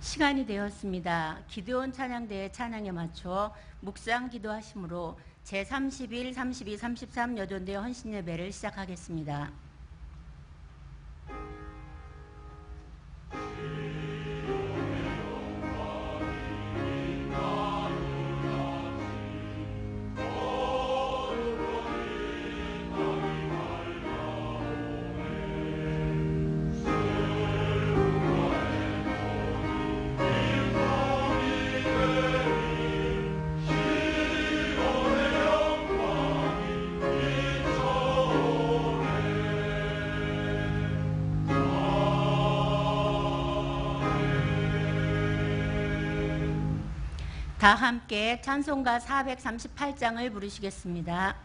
시간이 되었습니다. 기드온 찬양대의 찬양에 맞춰 묵상 기도하심으로 제31, 32, 33 여전대 헌신 예배를 시작하겠습니다. 다 함께 찬송가 438장을 부르시겠습니다.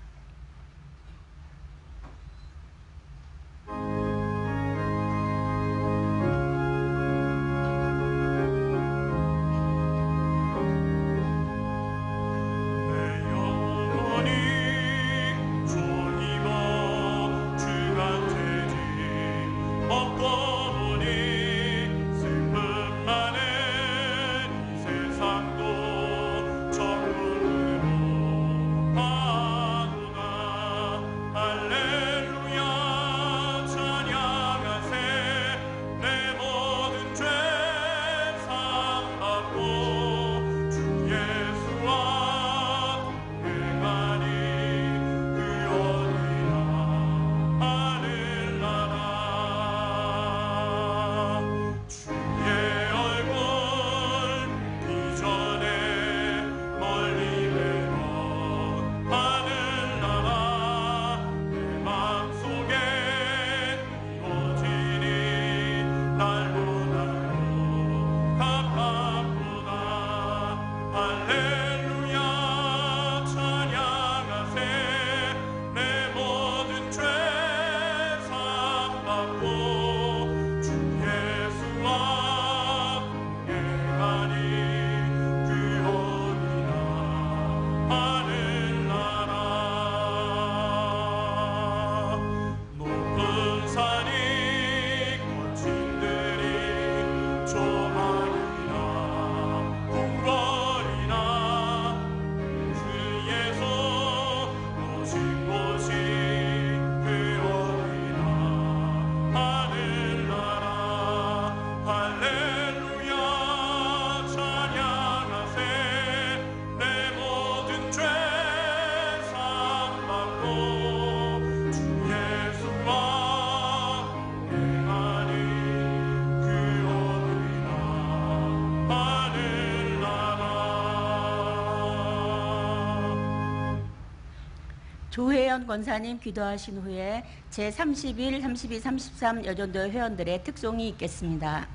조혜연 권사님 기도하신 후에 제31, 32, 33 여전도 회원들의 특송이 있겠습니다.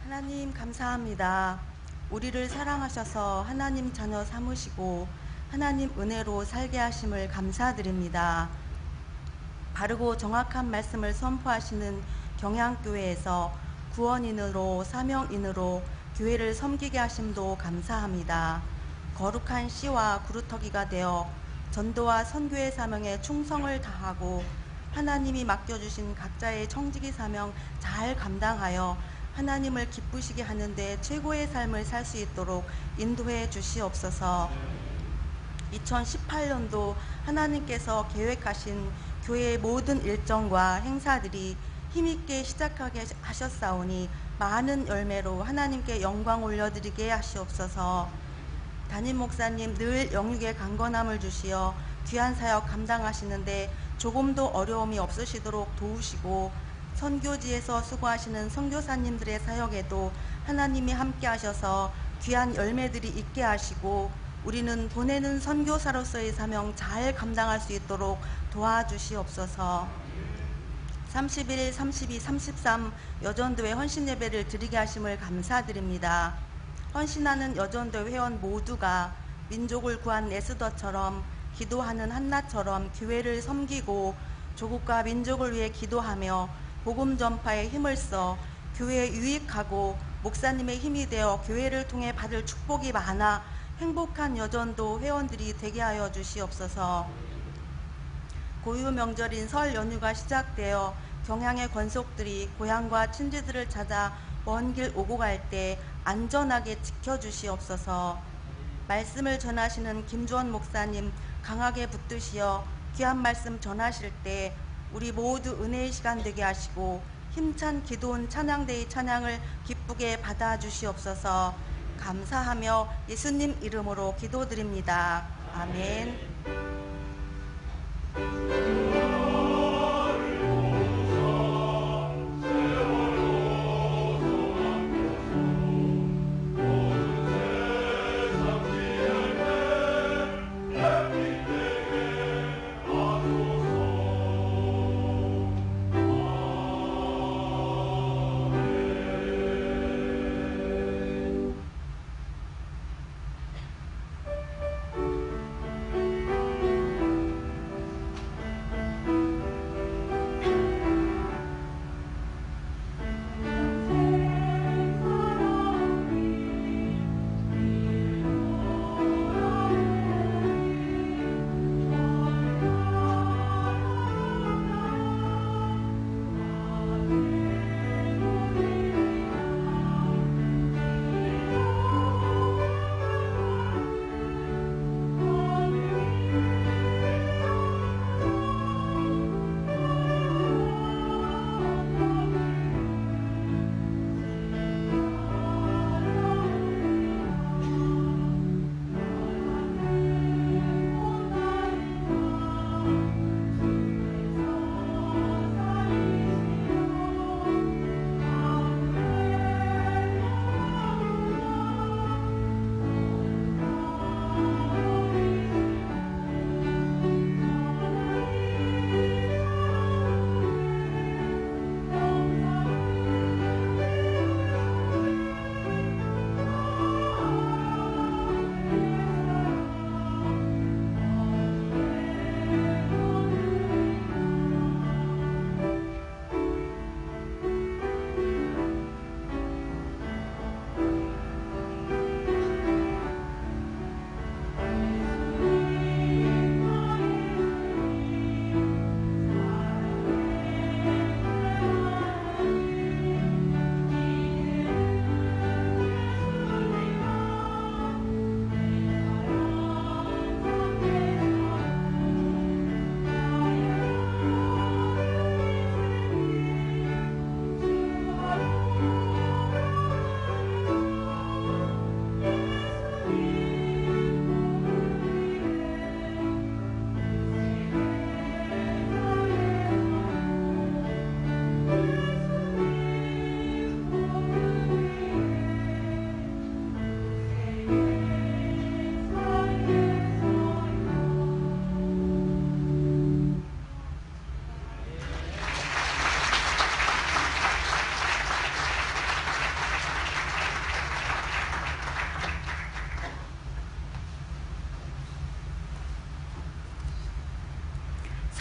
하나님 감사합니다. 우리를 사랑하셔서 하나님 자녀 삼으시고 하나님 은혜로 살게 하심을 감사드립니다. 바르고 정확한 말씀을 선포하시는 경양교회에서 구원인으로 사명인으로 교회를 섬기게 하심도 감사합니다. 거룩한 씨와 구루터기가 되어 전도와 선교의 사명에 충성을 다하고 하나님이 맡겨주신 각자의 청지기 사명 잘 감당하여 하나님을 기쁘시게 하는데 최고의 삶을 살 수 있도록 인도해 주시옵소서. 2018년도 하나님께서 계획하신 교회의 모든 일정과 행사들이 힘있게 시작하게 하셨사오니 많은 열매로 하나님께 영광 올려드리게 하시옵소서. 담임 목사님 늘 영육의 강건함을 주시어 귀한 사역 감당하시는데 조금도 어려움이 없으시도록 도우시고 선교지에서 수고하시는 선교사님들의 사역에도 하나님이 함께 하셔서 귀한 열매들이 있게 하시고 우리는 보내는 선교사로서의 사명 잘 감당할 수 있도록 도와주시옵소서. 31, 32, 33 여전도회 헌신 예배를 드리게 하심을 감사드립니다. 헌신하는 여전도 회원 모두가 민족을 구한 에스더처럼 기도하는 한나처럼 교회를 섬기고 조국과 민족을 위해 기도하며 복음 전파에 힘을 써 교회에 유익하고 목사님의 힘이 되어 교회를 통해 받을 축복이 많아 행복한 여전도 회원들이 되게 하여 주시옵소서. 고유 명절인 설 연휴가 시작되어 경향의 권속들이 고향과 친지들을 찾아 먼 길 오고 갈 때 안전하게 지켜주시옵소서. 말씀을 전하시는 김주원 목사님 강하게 붙드시어 귀한 말씀 전하실 때 우리 모두 은혜의 시간 되게 하시고 힘찬 기도원 찬양대의 찬양을 기쁘게 받아주시옵소서. 감사하며 예수님 이름으로 기도드립니다. 아멘.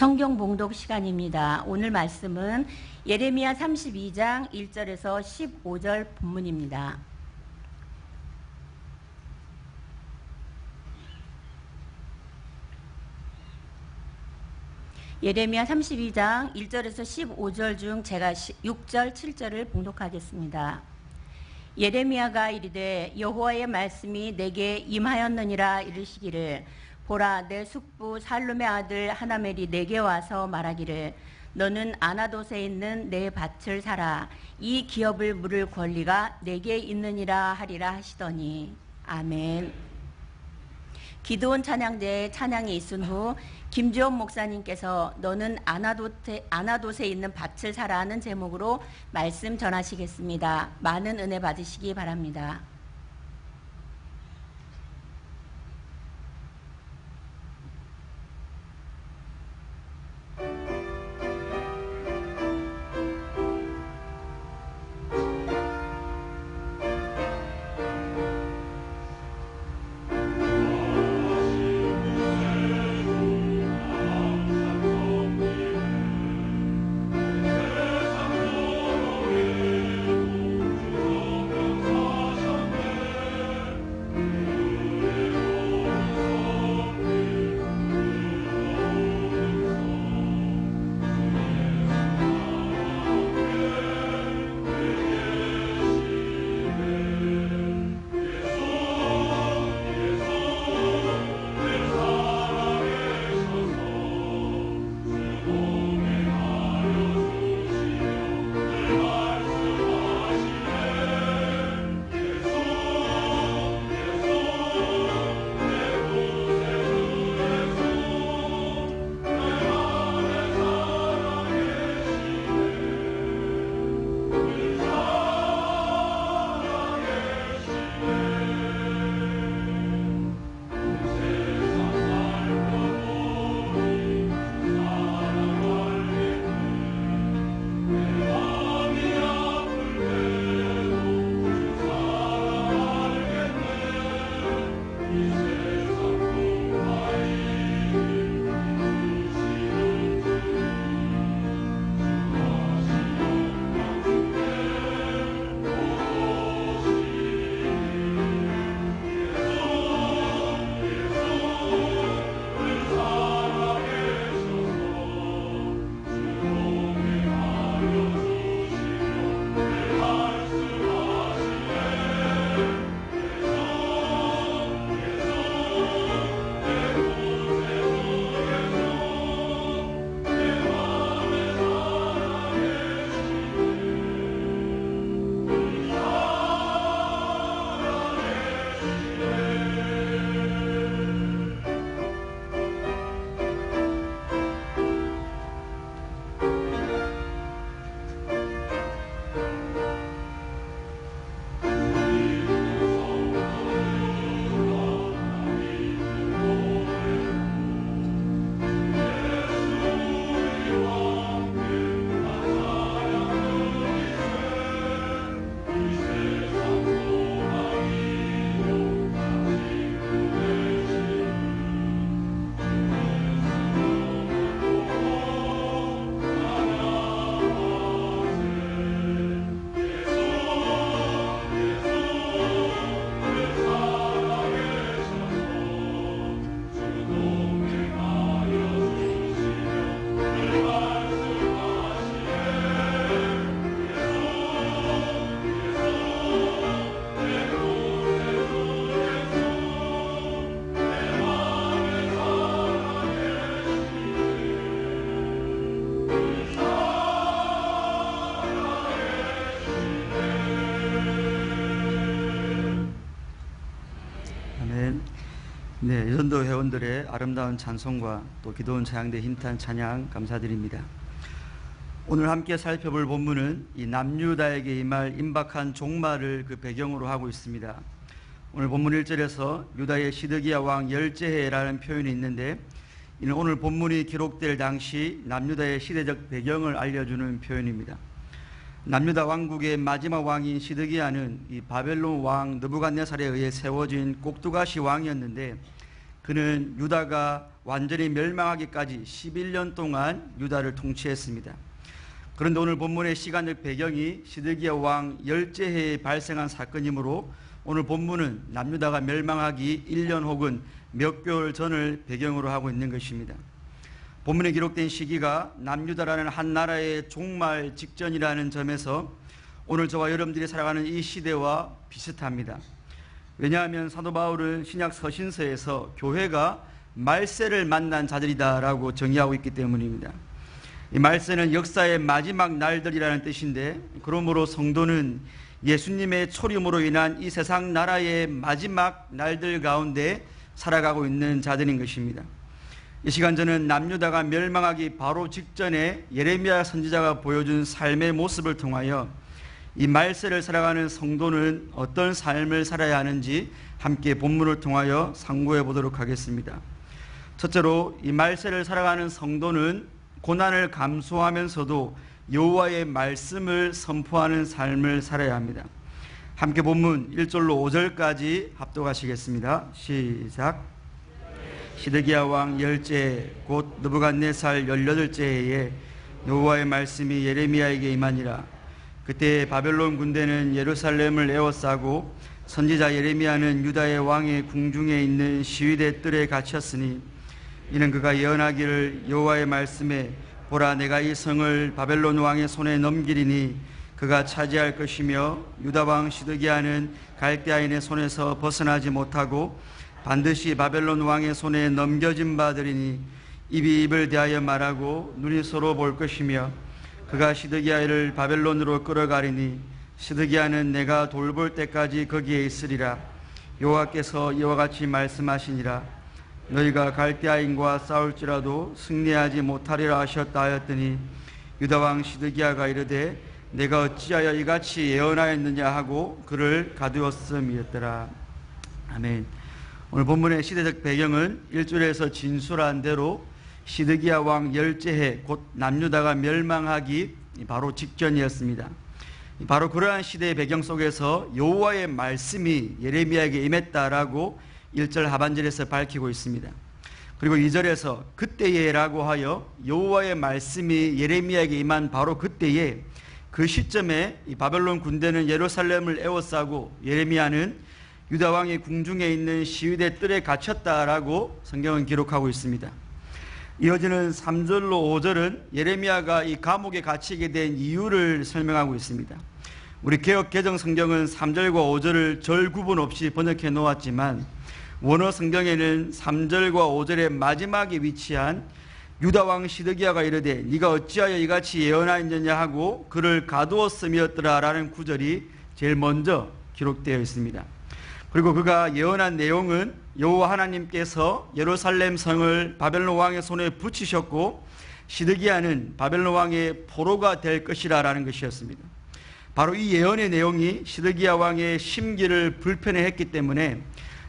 성경 봉독 시간입니다. 오늘 말씀은 예레미야 32장 1절에서 15절 본문입니다. 예레미야 32장 1절에서 15절 중 제가 6절, 7절을 봉독하겠습니다. 예레미야가 이르되 여호와의 말씀이 내게 임하였느니라 이르시기를 보라 내 숙부 살룸의 아들 하나멜이 내게 와서 말하기를 너는 아나돗에 있는 내 밭을 사라 이 기업을 물을 권리가 내게 있느니라 하리라 하시더니 아멘. 기드온 찬양대에 찬양이 있은 후 김주원 목사님께서 너는 아나돗에 있는 밭을 사라 하는 제목으로 말씀 전하시겠습니다. 많은 은혜 받으시기 바랍니다. 네, 여전도 회원들의 아름다운 찬송과 또 기도원 찬양대 힘찬 찬양 감사드립니다. 오늘 함께 살펴볼 본문은 이 남유다에게 임할 임박한 종말을 그 배경으로 하고 있습니다. 오늘 본문 1절에서 유다의 시드기야 왕 열제해라는 표현이 있는데, 이는 오늘 본문이 기록될 당시 남유다의 시대적 배경을 알려주는 표현입니다. 남유다 왕국의 마지막 왕인 시드기야는 이 바벨론 왕 느부갓네살에 의해 세워진 꼭두가시 왕이었는데, 그는 유다가 완전히 멸망하기까지 11년 동안 유다를 통치했습니다. 그런데 오늘 본문의 시간적 배경이 시드기야 왕 열제해에 발생한 사건이므로 오늘 본문은 남유다가 멸망하기 1년 혹은 몇 개월 전을 배경으로 하고 있는 것입니다. 본문에 기록된 시기가 남유다라는 한 나라의 종말 직전이라는 점에서 오늘 저와 여러분들이 살아가는 이 시대와 비슷합니다. 왜냐하면 사도 바울은 신약 서신서에서 교회가 말세를 만난 자들이다라고 정의하고 있기 때문입니다. 이 말세는 역사의 마지막 날들이라는 뜻인데, 그러므로 성도는 예수님의 초림으로 인한 이 세상 나라의 마지막 날들 가운데 살아가고 있는 자들인 것입니다. 이 시간 저는 남유다가 멸망하기 바로 직전에 예레미야 선지자가 보여준 삶의 모습을 통하여 이 말세를 살아가는 성도는 어떤 삶을 살아야 하는지 함께 본문을 통하여 상고해 보도록 하겠습니다. 첫째로 이 말세를 살아가는 성도는 고난을 감수하면서도 여호와의 말씀을 선포하는 삶을 살아야 합니다. 함께 본문 1절로 5절까지 합독하시겠습니다. 시작. 시드기야 왕 열째 곧 느부갓네살 18째 해에 여호와의 말씀이 예레미야에게 임하니라. 그때 바벨론 군대는 예루살렘을 에워싸고 선지자 예레미야는 유다의 왕의 궁중에 있는 시위대 뜰에 갇혔으니, 이는 그가 예언하기를 여호와의 말씀에 보라, 내가 이 성을 바벨론 왕의 손에 넘기리니 그가 차지할 것이며 유다 왕 시드기야는 갈대아인의 손에서 벗어나지 못하고 반드시 바벨론 왕의 손에 넘겨진 바 되리니 입이 입을 대하여 말하고 눈이 서로 볼 것이며 그가 시드기야를 바벨론으로 끌어가리니 시드기야는 내가 돌볼 때까지 거기에 있으리라. 여호와께서 이와 같이 말씀하시니라. 너희가 갈대아인과 싸울지라도 승리하지 못하리라 하셨다 하였더니 유다 왕 시드기야가 이르되 내가 어찌하여 이같이 예언하였느냐 하고 그를 가두었음이었더라. 아멘. 오늘 본문의 시대적 배경은 1절에서 진술한 대로 시드기야 왕 열제해 곧 남유다가 멸망하기 바로 직전이었습니다. 바로 그러한 시대의 배경 속에서 여호와의 말씀이 예레미야에게 임했다라고 1절 하반절에서 밝히고 있습니다. 그리고 2절에서 그때에라고 하여 여호와의 말씀이 예레미야에게 임한 바로 그때에, 그 시점에 이 바벨론 군대는 예루살렘을 에워싸고 예레미야는 유다 왕의 궁중에 있는 시위대 뜰에 갇혔다라고 성경은 기록하고 있습니다. 이어지는 3절로 5절은 예레미야가 이 감옥에 갇히게 된 이유를 설명하고 있습니다. 우리 개역 개정 성경은 3절과 5절을 절 구분 없이 번역해 놓았지만 원어 성경에는 3절과 5절의 마지막에 위치한 유다 왕 시드기야가 이르되 네가 어찌하여 이같이 예언하였느냐 하고 그를 가두었음이었더라라는 구절이 제일 먼저 기록되어 있습니다. 그리고 그가 예언한 내용은 여호와 하나님께서 예루살렘 성을 바벨론 왕의 손에 붙이셨고 시드기야는 바벨론 왕의 포로가 될 것이라는 것이었습니다. 바로 이 예언의 내용이 시드기야 왕의 심기를 불편해했기 때문에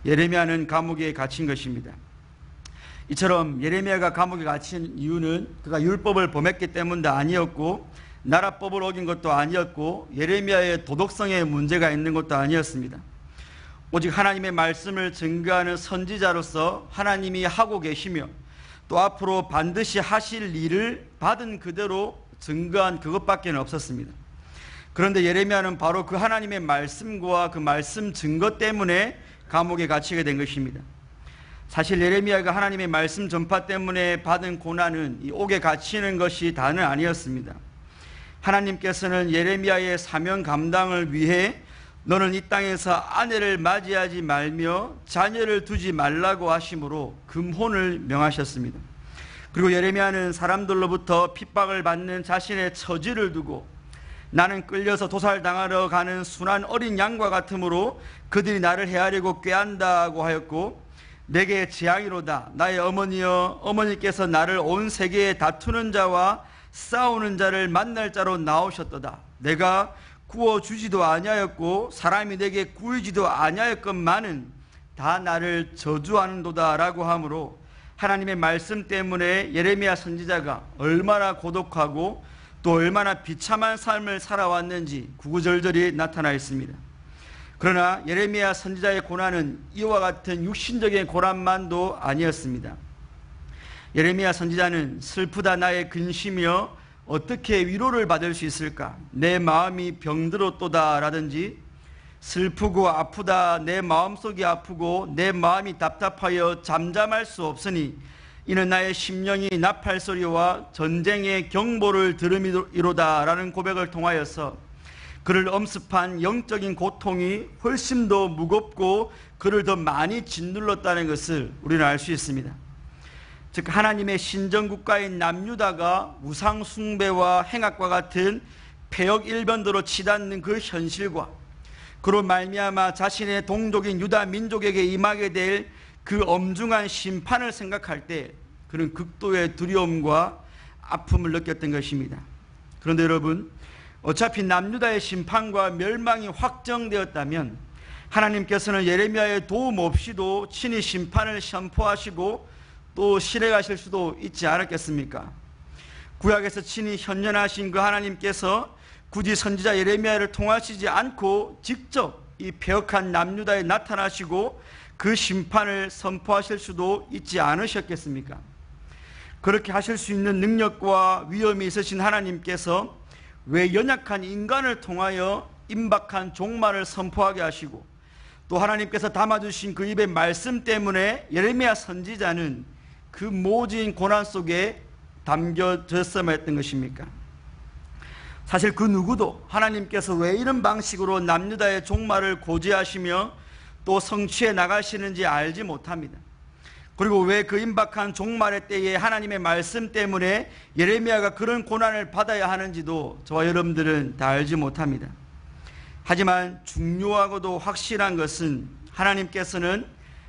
예레미야는 감옥에 갇힌 것입니다. 이처럼 예레미야가 감옥에 갇힌 이유는 그가 율법을 범했기 때문도 아니었고 나라법을 어긴 것도 아니었고 예레미야의 도덕성에 문제가 있는 것도 아니었습니다. 오직 하나님의 말씀을 증거하는 선지자로서 하나님이 하고 계시며 또 앞으로 반드시 하실 일을 받은 그대로 증거한 그것밖에 없었습니다. 그런데 예레미야는 바로 그 하나님의 말씀과 그 말씀 증거 때문에 감옥에 갇히게 된 것입니다. 사실 예레미야가 하나님의 말씀 전파 때문에 받은 고난은 이 옥에 갇히는 것이 다는 아니었습니다. 하나님께서는 예레미야의 사명 감당을 위해 너는 이 땅에서 아내를 맞이하지 말며 자녀를 두지 말라고 하심으로 금혼을 명하셨습니다. 그리고 예레미야는 사람들로부터 핍박을 받는 자신의 처지를 두고 나는 끌려서 도살당하러 가는 순한 어린 양과 같으므로 그들이 나를 해하려고 꾀한다고 하였고, 내게 재앙이로다. 나의 어머니여, 어머니께서 나를 온 세계에 다투는 자와 싸우는 자를 만날 자로 나오셨도다. 내가 구워주지도 아니하였고 사람이 내게 구이지도 아니하였건만은 다 나를 저주하는도다 라고 하므로 하나님의 말씀 때문에 예레미야 선지자가 얼마나 고독하고 또 얼마나 비참한 삶을 살아왔는지 구구절절히 나타나 있습니다. 그러나 예레미야 선지자의 고난은 이와 같은 육신적인 고난만도 아니었습니다. 예레미야 선지자는 슬프다 나의 근심이여 어떻게 위로를 받을 수 있을까? 내 마음이 병들었도다 라든지 슬프고 아프다 내 마음속이 아프고 내 마음이 답답하여 잠잠할 수 없으니 이는 나의 심령이 나팔소리와 전쟁의 경보를 들음이로다 라는 고백을 통하여서 그를 엄습한 영적인 고통이 훨씬 더 무겁고 그를 더 많이 짓눌렀다는 것을 우리는 알 수 있습니다. 즉 하나님의 신정국가인 남유다가 우상 숭배와 행악과 같은 폐역 일변도로 치닫는 그 현실과 그로 말미암아 자신의 동족인 유다 민족에게 임하게 될 그 엄중한 심판을 생각할 때 그는 극도의 두려움과 아픔을 느꼈던 것입니다. 그런데 여러분, 어차피 남유다의 심판과 멸망이 확정되었다면 하나님께서는 예레미야의 도움 없이도 친히 심판을 선포하시고 또 실행하실 수도 있지 않았겠습니까? 구약에서 친히 현존하신 그 하나님께서 굳이 선지자 예레미야를 통하시지 않고 직접 이 패역한 남유다에 나타나시고 그 심판을 선포하실 수도 있지 않으셨겠습니까? 그렇게 하실 수 있는 능력과 위엄이 있으신 하나님께서 왜 연약한 인간을 통하여 임박한 종말을 선포하게 하시고 또 하나님께서 담아주신 그 입의 말씀 때문에 예레미야 선지자는 그 모진 고난 속에 담겨졌어야 했던 것입니까? 사실 그 누구도 하나님께서 왜 이런 방식으로 남유다의 종말을 고지하시며 또 성취해 나가시는지 알지 못합니다. 그리고 왜 그 임박한 종말의 때에 하나님의 말씀 때문에 예레미야가 그런 고난을 받아야 하는지도 저와 여러분들은 다 알지 못합니다. 하지만 중요하고도 확실한 것은 하나님께서는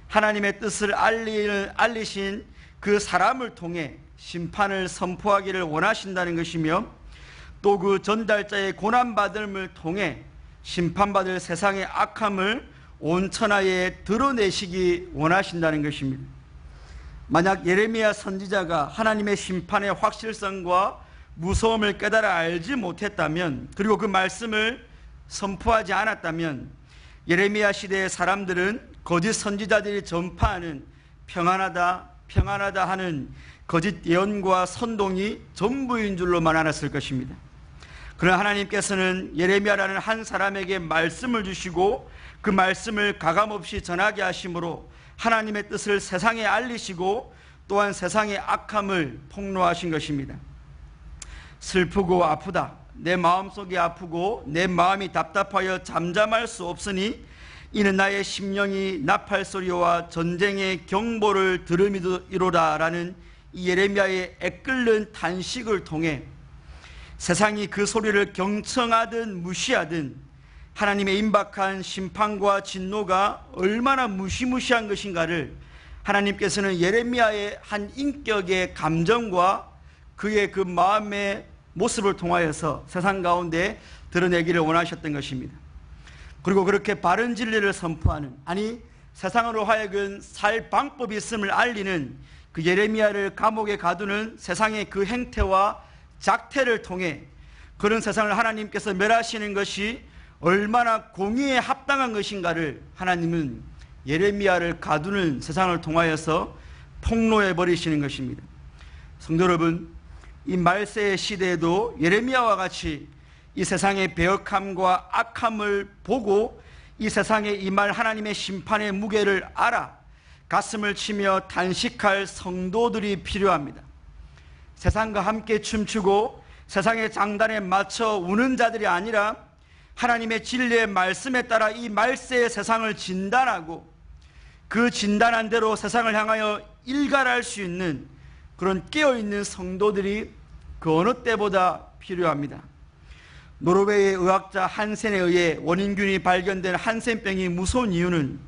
하나님의 뜻을 알리신 그 사람을 통해 심판을 선포하기를 원하신다는 것이며 또 그 전달자의 고난받음을 통해 심판받을 세상의 악함을 온 천하에 드러내시기 원하신다는 것입니다. 만약 예레미야 선지자가 하나님의 심판의 확실성과 무서움을 깨달아 알지 못했다면 그리고 그 말씀을 선포하지 않았다면 예레미야 시대의 사람들은 거짓 선지자들이 전파하는 평안하다 평안하다 하는 거짓 예언과 선동이 전부인 줄로만 알았을 것입니다. 그러나 하나님께서는 예레미야라는 한 사람에게 말씀을 주시고 그 말씀을 가감없이 전하게 하심으로 하나님의 뜻을 세상에 알리시고 또한 세상의 악함을 폭로하신 것입니다. 슬프고 아프다 내 마음속이 아프고 내 마음이 답답하여 잠잠할 수 없으니 이는 나의 심령이 나팔소리와 전쟁의 경보를 들음이로다 라는 이 예레미야의 애끓는 탄식을 통해 세상이 그 소리를 경청하든 무시하든 하나님의 임박한 심판과 진노가 얼마나 무시무시한 것인가를 하나님께서는 예레미야의 한 인격의 감정과 그의 그 마음의 모습을 통하여서 세상 가운데 드러내기를 원하셨던 것입니다. 그리고 그렇게 바른 진리를 선포하는, 아니 세상으로 하여금 살 방법이 있음을 알리는 그 예레미야를 감옥에 가두는 세상의 그 행태와 작태를 통해 그런 세상을 하나님께서 멸하시는 것이 얼마나 공의에 합당한 것인가를 하나님은 예레미야를 가두는 세상을 통하여서 폭로해 버리시는 것입니다. 성도 여러분, 이 말세의 시대에도 예레미야와 같이 이 세상의 배역함과 악함을 보고 이 세상에 임할 하나님의 심판의 무게를 알아 가슴을 치며 단식할 성도들이 필요합니다. 세상과 함께 춤추고 세상의 장단에 맞춰 우는 자들이 아니라 하나님의 진리의 말씀에 따라 이 말세의 세상을 진단하고 그 진단한 대로 세상을 향하여 일갈할 수 있는 그런 깨어있는 성도들이 그 어느 때보다 필요합니다. 노르웨이의 의학자 한센에 의해 원인균이 발견된 한센병이 무서운 이유는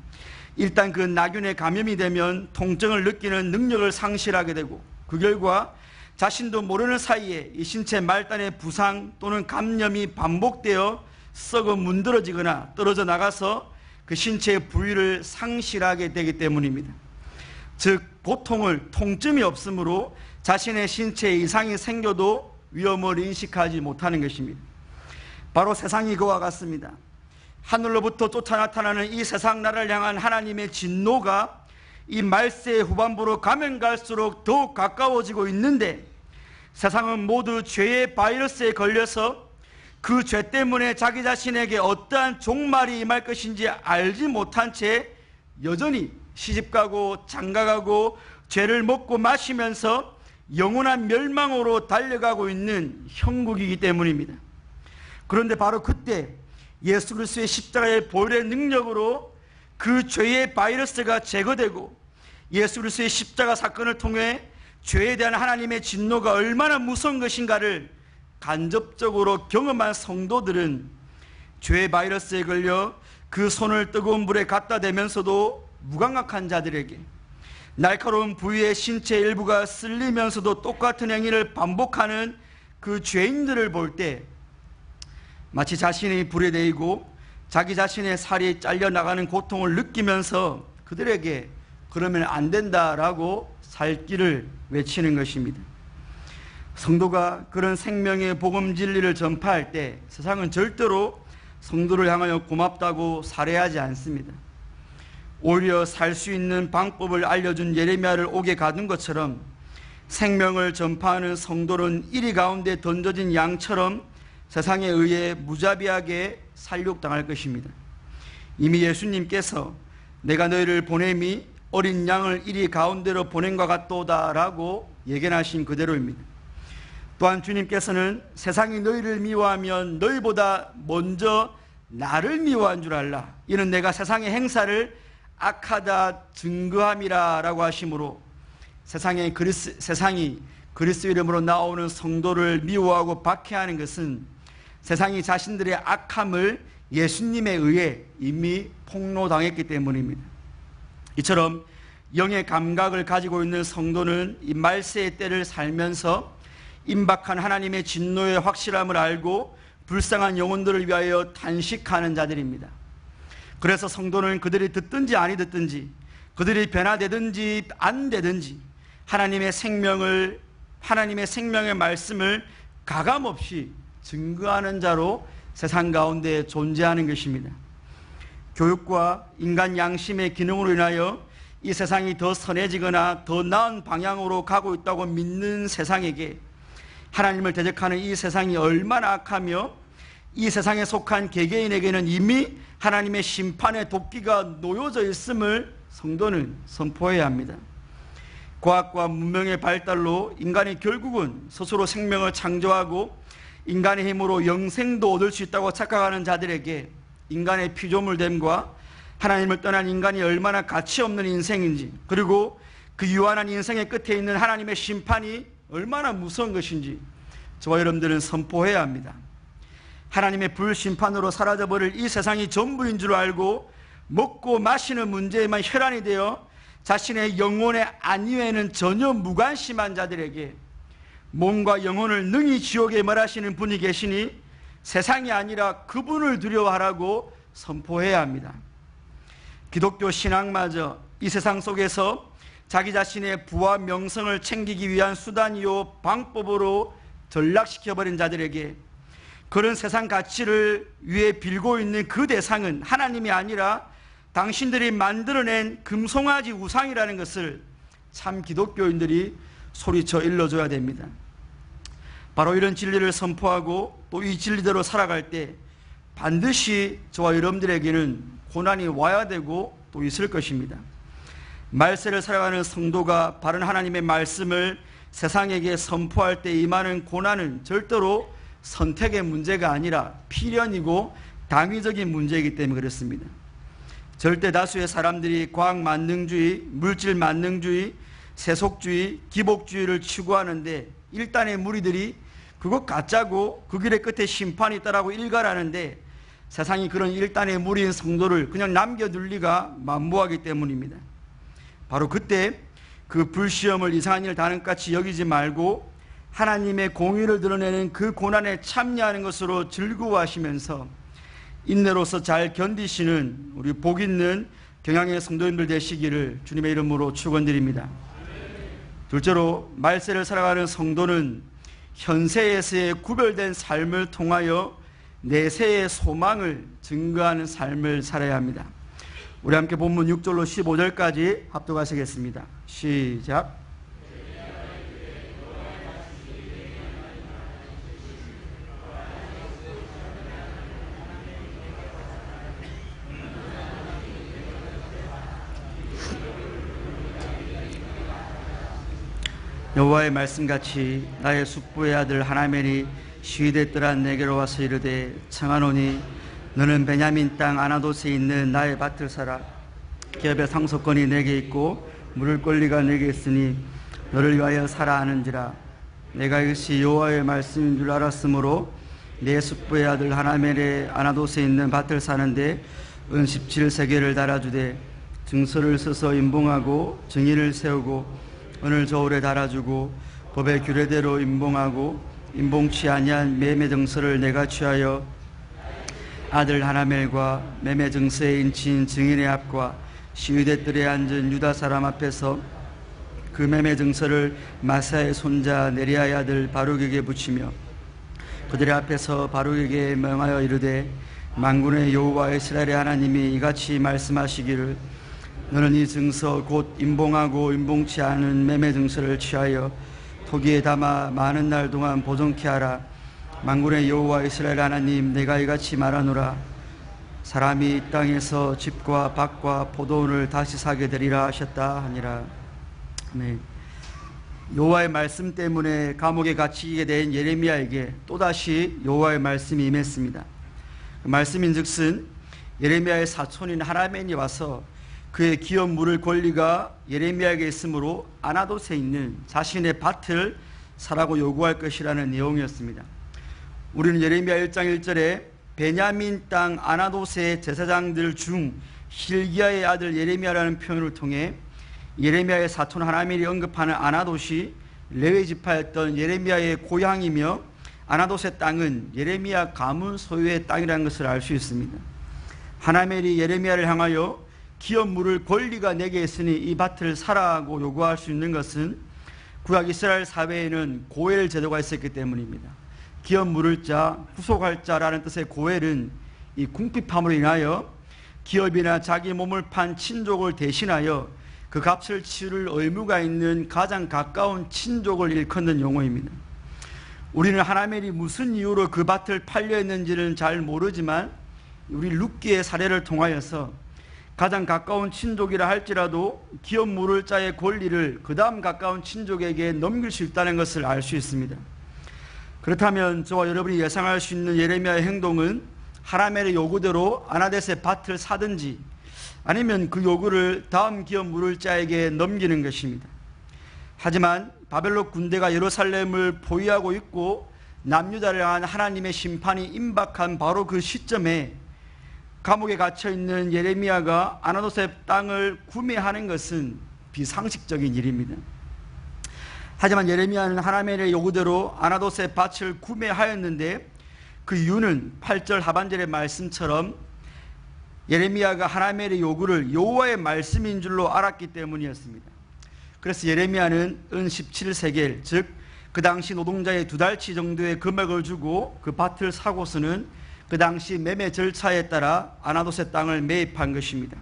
일단 그 나균에 감염이 되면 통증을 느끼는 능력을 상실하게 되고 그 결과 자신도 모르는 사이에 이 신체 말단의 부상 또는 감염이 반복되어 썩어 문드러지거나 떨어져 나가서 그 신체의 부위를 상실하게 되기 때문입니다. 즉 고통을 통증이 없으므로 자신의 신체에 이상이 생겨도 위험을 인식하지 못하는 것입니다. 바로 세상이 그와 같습니다. 하늘로부터 쫓아 나타나는 이 세상 나라를 향한 하나님의 진노가 이 말세의 후반부로 가면 갈수록 더욱 가까워지고 있는데 세상은 모두 죄의 바이러스에 걸려서 그 죄 때문에 자기 자신에게 어떠한 종말이 임할 것인지 알지 못한 채 여전히 시집가고 장가가고 죄를 먹고 마시면서 영원한 멸망으로 달려가고 있는 형국이기 때문입니다. 그런데 바로 그때 예수 그리스도의 십자가의 보혈의 능력으로 그 죄의 바이러스가 제거되고 예수 그리스도의 십자가 사건을 통해 죄에 대한 하나님의 진노가 얼마나 무서운 것인가를 간접적으로 경험한 성도들은 죄의 바이러스에 걸려 그 손을 뜨거운 불에 갖다 대면서도 무감각한 자들에게 날카로운 부위의 신체 일부가 쓸리면서도 똑같은 행위를 반복하는 그 죄인들을 볼 때 마치 자신이 불에 데이고 자기 자신의 살이 잘려나가는 고통을 느끼면서 그들에게 그러면 안 된다라고 살 길을 외치는 것입니다. 성도가 그런 생명의 복음 진리를 전파할 때 세상은 절대로 성도를 향하여 고맙다고 살해하지 않습니다. 오히려 살 수 있는 방법을 알려준 예레미야를 옥에 가둔 것처럼 생명을 전파하는 성도는 이리 가운데 던져진 양처럼 세상에 의해 무자비하게 살육당할 것입니다. 이미 예수님께서 내가 너희를 보냄이 어린 양을 이리 가운데로 보낸 것 같도다라고 예견하신 그대로입니다. 또한 주님께서는 세상이 너희를 미워하면 너희보다 먼저 나를 미워한 줄 알라. 이는 내가 세상의 행사를 악하다 증거함이라 라고 하시므로 세상이 그리스도 이름으로 나오는 성도를 미워하고 박해하는 것은 세상이 자신들의 악함을 예수님에 의해 이미 폭로당했기 때문입니다. 이처럼 영의 감각을 가지고 있는 성도는 이 말세의 때를 살면서 임박한 하나님의 진노의 확실함을 알고 불쌍한 영혼들을 위하여 탄식하는 자들입니다. 그래서 성도는 그들이 듣든지 아니 듣든지 그들이 변화되든지 안 되든지 하나님의 생명의 말씀을 가감없이 증거하는 자로 세상 가운데 존재하는 것입니다. 교육과 인간 양심의 기능으로 인하여 이 세상이 더 선해지거나 더 나은 방향으로 가고 있다고 믿는 세상에게 하나님을 대적하는 이 세상이 얼마나 악하며 이 세상에 속한 개개인에게는 이미 하나님의 심판의 도끼가 놓여져 있음을 성도는 선포해야 합니다. 과학과 문명의 발달로 인간이 결국은 스스로 생명을 창조하고 인간의 힘으로 영생도 얻을 수 있다고 착각하는 자들에게 인간의 피조물됨과 하나님을 떠난 인간이 얼마나 가치 없는 인생인지, 그리고 그 유한한 인생의 끝에 있는 하나님의 심판이 얼마나 무서운 것인지 저와 여러분들은 선포해야 합니다. 하나님의 불심판으로 사라져버릴 이 세상이 전부인 줄 알고 먹고 마시는 문제에만 혈안이 되어 자신의 영혼의 안위에는 전혀 무관심한 자들에게 몸과 영혼을 능히 지옥에 몰아시는 분이 계시니 세상이 아니라 그분을 두려워하라고 선포해야 합니다. 기독교 신앙마저 이 세상 속에서 자기 자신의 부와 명성을 챙기기 위한 수단이요 방법으로 전락시켜버린 자들에게 그런 세상 가치를 위해 빌고 있는 그 대상은 하나님이 아니라 당신들이 만들어낸 금송아지 우상이라는 것을 참 기독교인들이 소리쳐 일러줘야 됩니다. 바로 이런 진리를 선포하고 또 이 진리대로 살아갈 때 반드시 저와 여러분들에게는 고난이 와야 되고 또 있을 것입니다. 말세를 살아가는 성도가 바른 하나님의 말씀을 세상에게 선포할 때 임하는 고난은 절대로 선택의 문제가 아니라 필연이고 당위적인 문제이기 때문에 그렇습니다. 절대 다수의 사람들이 과학 만능주의, 물질 만능주의, 세속주의, 기복주의를 추구하는데 일단의 무리들이 그거 가짜고 그 길의 끝에 심판이 있다라고 일갈하는데 세상이 그런 일단의 무리인 성도를 그냥 남겨둘 리가 만무하기 때문입니다. 바로 그때 그 불시험을 이상한 일 다름같이 여기지 말고 하나님의 공의를 드러내는 그 고난에 참여하는 것으로 즐거워하시면서 인내로서 잘 견디시는 우리 복 있는 경양의 성도님들 되시기를 주님의 이름으로 축원드립니다. 둘째로 말세를 살아가는 성도는 현세에서의 구별된 삶을 통하여 내세의 소망을 증거하는 삶을 살아야 합니다. 우리 함께 본문 6절로 15절까지 합독하시겠습니다. 시작. 여호와의 말씀같이 나의 숙부의 아들 하나멜이 시위대 뜰한 내게로 와서 이르되 청하노니 너는 베냐민 땅 아나돗에 있는 나의 밭을 사라. 기업의 상속권이 내게 있고 물을 권리가 내게 있으니 너를 위하여 사라 하는지라. 내가 이것이 여호와의 말씀인 줄 알았으므로 내 숙부의 아들 하나멜의 아나돗에 있는 밭을 사는데 은 17세겔을 달아주되 증서를 써서 임봉하고 증인을 세우고 오늘 저울에 달아주고 법의 규례대로 임봉하고 임봉치 아니한 매매 증서를 내가 취하여 아들 하나멜과 매매 증서에 인친 증인의 앞과 시위대 뜰에 앉은 유다 사람 앞에서 그 매매 증서를 마사의 손자 네리야의 아들 바룩에게 붙이며 그들의 앞에서 바룩에게 명하여 이르되 만군의 여호와 이스라엘의 하나님이 이같이 말씀하시기를 너는 이 증서 곧 임봉하고 임봉치 않은 매매 증서를 취하여 토기에 담아 많은 날 동안 보존케 하라. 만군의 여호와 이스라엘 하나님 내가 이같이 말하노라. 사람이 이 땅에서 집과 밭과 포도원을 다시 사게 되리라 하셨다 하니라. 아멘. 여호와의 말씀 때문에 감옥에 갇히게 된 예레미야에게 또다시 여호와의 말씀이 임했습니다. 그 말씀인즉슨 예레미야의 사촌인 하나멜이 와서 그의 기업 물을 권리가 예레미야에게 있으므로 아나돗에 있는 자신의 밭을 사라고 요구할 것이라는 내용이었습니다. 우리는 예레미야 1장 1절에 베냐민 땅 아나돗의 제사장들 중 hil기야의 아들 예레미야라는 표현을 통해 예레미야의 사촌 하나멜이 언급하는 아나돗이 레위 지파였던 예레미야의 고향이며 아나돗의 땅은 예레미야 가문 소유의 땅이라는 것을 알 수 있습니다. 하나멜이 예레미야를 향하여 기업 물을 권리가 내게 있으니 이 밭을 사라고 요구할 수 있는 것은 구약 이스라엘 사회에는 고엘 제도가 있었기 때문입니다. 기업 물을 자, 후속할 자라는 뜻의 고엘은 이 궁핍함으로 인하여 기업이나 자기 몸을 판 친족을 대신하여 그 값을 치를 의무가 있는 가장 가까운 친족을 일컫는 용어입니다. 우리는 하나멜이 무슨 이유로 그 밭을 팔려 했는지는 잘 모르지만 우리 룻기의 사례를 통하여서 가장 가까운 친족이라 할지라도 기업 물을 자의 권리를 그 다음 가까운 친족에게 넘길 수 있다는 것을 알 수 있습니다. 그렇다면 저와 여러분이 예상할 수 있는 예레미야의 행동은 하나멜의 요구대로 아나돗의 밭을 사든지 아니면 그 요구를 다음 기업 물을 자에게 넘기는 것입니다. 하지만 바벨론 군대가 예루살렘을 포위하고 있고 남유다를 향한 하나님의 심판이 임박한 바로 그 시점에 감옥에 갇혀있는 예레미야가 아나돗의 땅을 구매하는 것은 비상식적인 일입니다. 하지만 예레미야는 하나멜의 요구대로 아나돗의 밭을 구매하였는데 그 이유는 8절 하반절의 말씀처럼 예레미야가 하나멜의 요구를 여호와의 말씀인 줄로 알았기 때문이었습니다. 그래서 예레미야는 은 17세겔, 즉 그 당시 노동자의 2달치 정도의 금액을 주고 그 밭을 사고서는 그 당시 매매 절차에 따라 아나돗의 땅을 매입한 것입니다.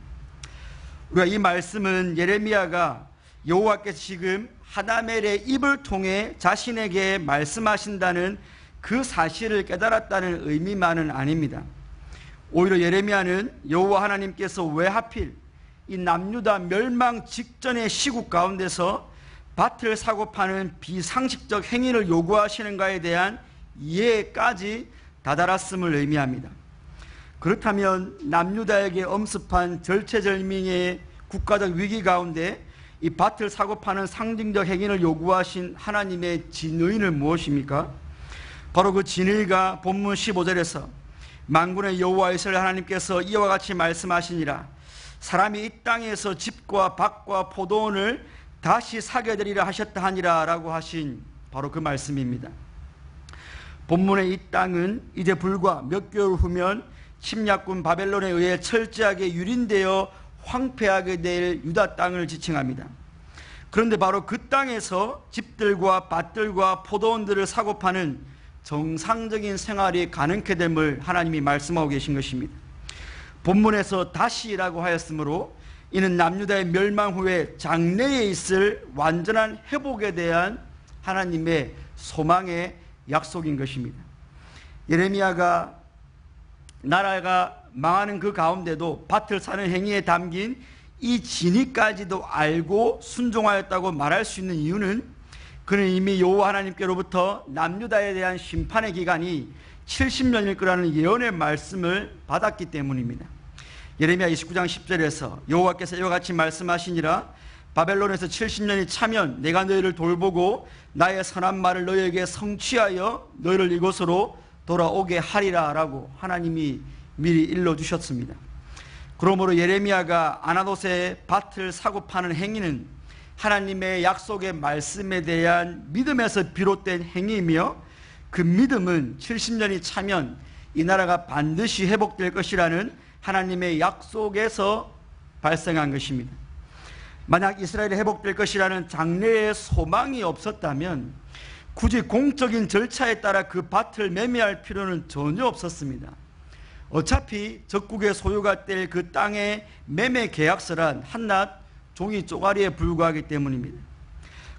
우리가 이 말씀은 예레미야가 여호와께서 지금 하나멜의 입을 통해 자신에게 말씀하신다는 그 사실을 깨달았다는 의미만은 아닙니다. 오히려 예레미야는 여호와 하나님께서 왜 하필 이 남유다 멸망 직전의 시국 가운데서 밭을 사고 파는 비상식적 행위를 요구하시는가에 대한 이해까지 다다랐음을 의미합니다. 그렇다면 남유다에게 엄습한 절체절명의 국가적 위기 가운데 이 밭을 사고 파는 상징적 행위를 요구하신 하나님의 진의는 무엇입니까? 바로 그 진의가 본문 15절에서 만군의 여호와 이스라엘 하나님께서 이와 같이 말씀하시니라. 사람이 이 땅에서 집과 밭과 포도원을 다시 사게 되리라 하셨다 하니라 라고 하신 바로 그 말씀입니다. 본문의 이 땅은 이제 불과 몇 개월 후면 침략군 바벨론에 의해 철저하게 유린되어 황폐하게 될 유다 땅을 지칭합니다. 그런데 바로 그 땅에서 집들과 밭들과 포도원들을 사고 파는 정상적인 생활이 가능케 됨을 하나님이 말씀하고 계신 것입니다. 본문에서 다시라고 하였으므로 이는 남유다의 멸망 후에 장래에 있을 완전한 회복에 대한 하나님의 소망의 약속인 것입니다. 예레미야가 나라가 망하는 그 가운데도 밭을 사는 행위에 담긴 이 진위까지도 알고 순종하였다고 말할 수 있는 이유는 그는 이미 여호와 하나님께로부터 남유다에 대한 심판의 기간이 70년일 거라는 예언의 말씀을 받았기 때문입니다. 예레미야 29장 10절에서 여호와께서 이와 같이 말씀하시니라. 바벨론에서 70년이 차면 내가 너희를 돌보고 나의 선한 말을 너희에게 성취하여 너희를 이곳으로 돌아오게 하리라 라고 하나님이 미리 일러주셨습니다. 그러므로 예레미야가 아나돗의 밭을 사고 파는 행위는 하나님의 약속의 말씀에 대한 믿음에서 비롯된 행위이며 그 믿음은 70년이 차면 이 나라가 반드시 회복될 것이라는 하나님의 약속에서 발생한 것입니다. 만약 이스라엘이 회복될 것이라는 장래의 소망이 없었다면 굳이 공적인 절차에 따라 그 밭을 매매할 필요는 전혀 없었습니다. 어차피 적국의 소유가 될 그 땅의 매매 계약서란 한낱 종이 쪼가리에 불과하기 때문입니다.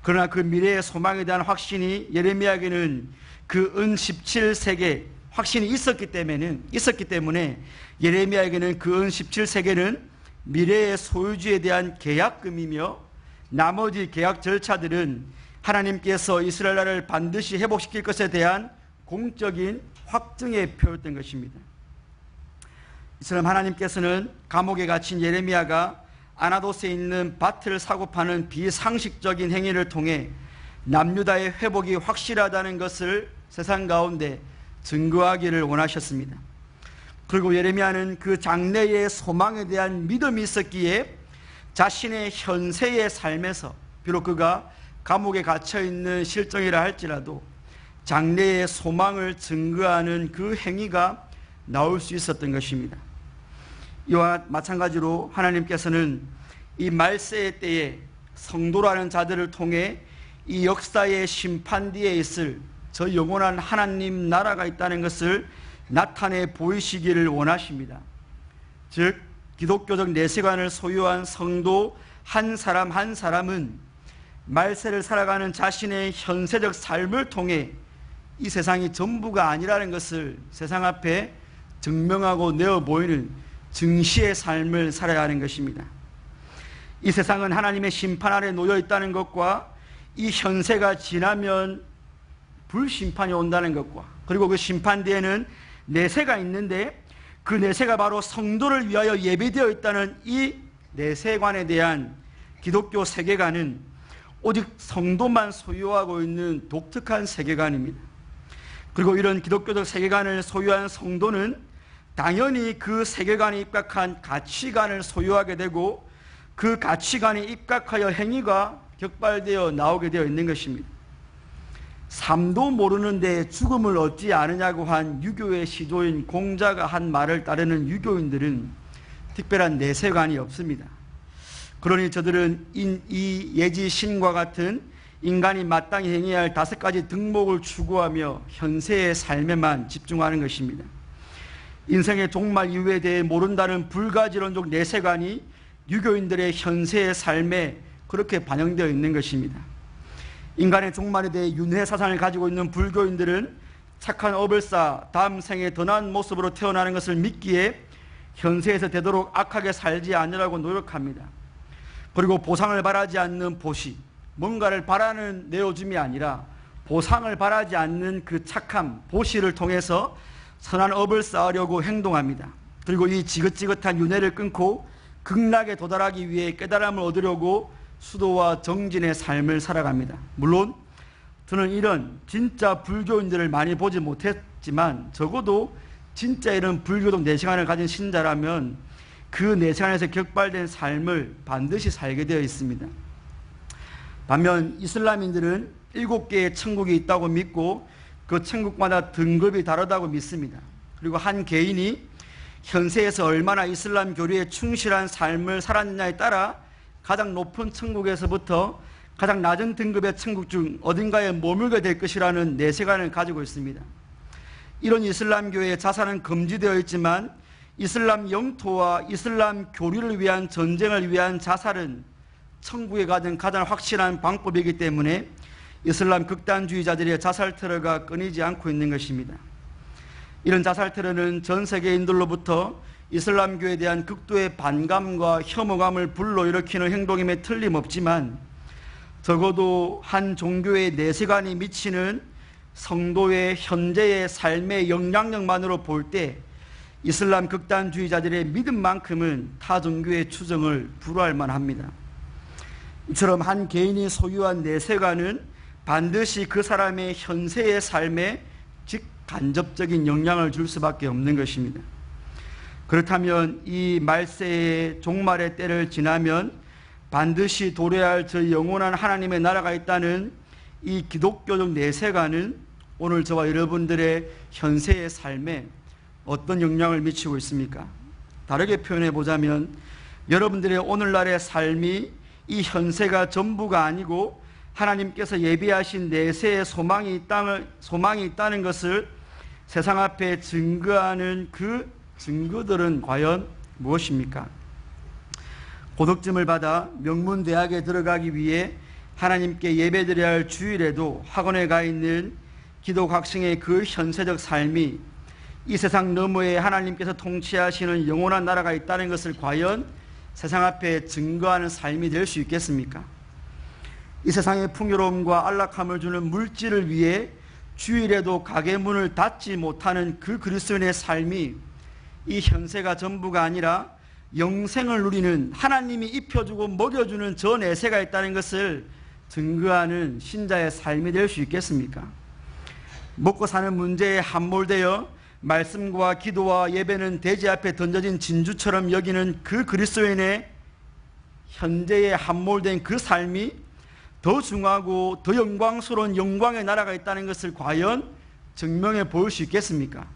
그러나 그 미래의 소망에 대한 확신이 예레미야에게는 그 은 17세계 확신이 있었기 때문에 예레미야에게는 그 은 17세계는 미래의 소유주에 대한 계약금이며 나머지 계약 절차들은 하나님께서 이스라엘 나라를 반드시 회복시킬 것에 대한 공적인 확증의 표였던 것입니다. 이처럼 하나님께서는 감옥에 갇힌 예레미야가 아나돗에 있는 밭을 사고 파는 비상식적인 행위를 통해 남유다의 회복이 확실하다는 것을 세상 가운데 증거하기를 원하셨습니다. 그리고 예레미야는 그 장래의 소망에 대한 믿음이 있었기에 자신의 현세의 삶에서 비록 그가 감옥에 갇혀있는 실정이라 할지라도 장래의 소망을 증거하는 그 행위가 나올 수 있었던 것입니다. 이와 마찬가지로 하나님께서는 이 말세의 때에 성도라는 자들을 통해 이 역사의 심판 뒤에 있을 저 영원한 하나님 나라가 있다는 것을 나타내 보이시기를 원하십니다. 즉 기독교적 내세관을 소유한 성도 한 사람 한 사람은 말세를 살아가는 자신의 현세적 삶을 통해 이 세상이 전부가 아니라는 것을 세상 앞에 증명하고 내어 보이는 증시의 삶을 살아야 하는 것입니다. 이 세상은 하나님의 심판 아래 놓여 있다는 것과 이 현세가 지나면 불심판이 온다는 것과 그리고 그 심판 뒤에는 내세가 있는데 그 내세가 바로 성도를 위하여 예비되어 있다는 이 내세관에 대한 기독교 세계관은 오직 성도만 소유하고 있는 독특한 세계관입니다. 그리고 이런 기독교적 세계관을 소유한 성도는 당연히 그 세계관에 입각한 가치관을 소유하게 되고 그 가치관에 입각하여 행위가 격발되어 나오게 되어 있는 것입니다. 삶도 모르는데 죽음을 얻지 않으냐고 한 유교의 시조인 공자가 한 말을 따르는 유교인들은 특별한 내세관이 없습니다. 그러니 저들은 이 예지신과 같은 인간이 마땅히 행해야 할 5가지 덕목을 추구하며 현세의 삶에만 집중하는 것입니다. 인생의 종말 이유에 대해 모른다는 불가지론적 내세관이 유교인들의 현세의 삶에 그렇게 반영되어 있는 것입니다. 인간의 종말에 대해 윤회 사상을 가지고 있는 불교인들은 착한 업을 쌓아 다음 생에 더 나은 모습으로 태어나는 것을 믿기에 현세에서 되도록 악하게 살지 않으라고 노력합니다. 그리고 보상을 바라지 않는 보시, 뭔가를 바라는 내어줌이 아니라 보상을 바라지 않는 그 착함, 보시를 통해서 선한 업을 쌓으려고 행동합니다. 그리고 이 지긋지긋한 윤회를 끊고 극락에 도달하기 위해 깨달음을 얻으려고 수도와 정진의 삶을 살아갑니다. 물론 저는 이런 진짜 불교인들을 많이 보지 못했지만 적어도 진짜 이런 불교적 내세관을 가진 신자라면 그 내세관에서 격발된 삶을 반드시 살게 되어 있습니다. 반면 이슬람인들은 7개의 천국이 있다고 믿고 그 천국마다 등급이 다르다고 믿습니다. 그리고 한 개인이 현세에서 얼마나 이슬람 교리에 충실한 삶을 살았느냐에 따라 가장 높은 천국에서부터 가장 낮은 등급의 천국 중 어딘가에 머물게 될 것이라는 내세관을 가지고 있습니다. 이런 이슬람교의 자살은 금지되어 있지만 이슬람 영토와 이슬람 교리를 위한 전쟁을 위한 자살은 천국에 가는 가장 확실한 방법이기 때문에 이슬람 극단주의자들의 자살 테러가 끊이지 않고 있는 것입니다. 이런 자살 테러는 전 세계인들로부터 이슬람교에 대한 극도의 반감과 혐오감을 불러일으키는 행동임에 틀림없지만 적어도 한 종교의 내세관이 미치는 성도의 현재의 삶의 영향력만으로 볼 때 이슬람 극단주의자들의 믿음만큼은 타 종교의 추정을 불허할 만합니다. 이처럼 한 개인이 소유한 내세관은 반드시 그 사람의 현세의 삶에 직간접적인 영향을 줄 수밖에 없는 것입니다. 그렇다면 이 말세의 종말의 때를 지나면 반드시 도래해야 할 저 영원한 하나님의 나라가 있다는 이 기독교적 내세관은 오늘 저와 여러분들의 현세의 삶에 어떤 영향을 미치고 있습니까? 다르게 표현해 보자면 여러분들의 오늘날의 삶이 이 현세가 전부가 아니고 하나님께서 예비하신 내세의 소망이 있다는 것을 세상 앞에 증거하는 그 증거들은 과연 무엇입니까? 고득점을 받아 명문대학에 들어가기 위해 하나님께 예배드려야 할 주일에도 학원에 가 있는 기독 학생의 그 현세적 삶이 이 세상 너머에 하나님께서 통치하시는 영원한 나라가 있다는 것을 과연 세상 앞에 증거하는 삶이 될 수 있겠습니까? 이 세상의 풍요로움과 안락함을 주는 물질을 위해 주일에도 가게 문을 닫지 못하는 그 그리스도인의 삶이 이 현세가 전부가 아니라 영생을 누리는 하나님이 입혀주고 먹여주는 저 내세가 있다는 것을 증거하는 신자의 삶이 될 수 있겠습니까? 먹고 사는 문제에 함몰되어 말씀과 기도와 예배는 대지 앞에 던져진 진주처럼 여기는 그 그리스도인의 현재에 함몰된 그 삶이 더 중하고 더 영광스러운 영광의 나라가 있다는 것을 과연 증명해 보일 수 있겠습니까?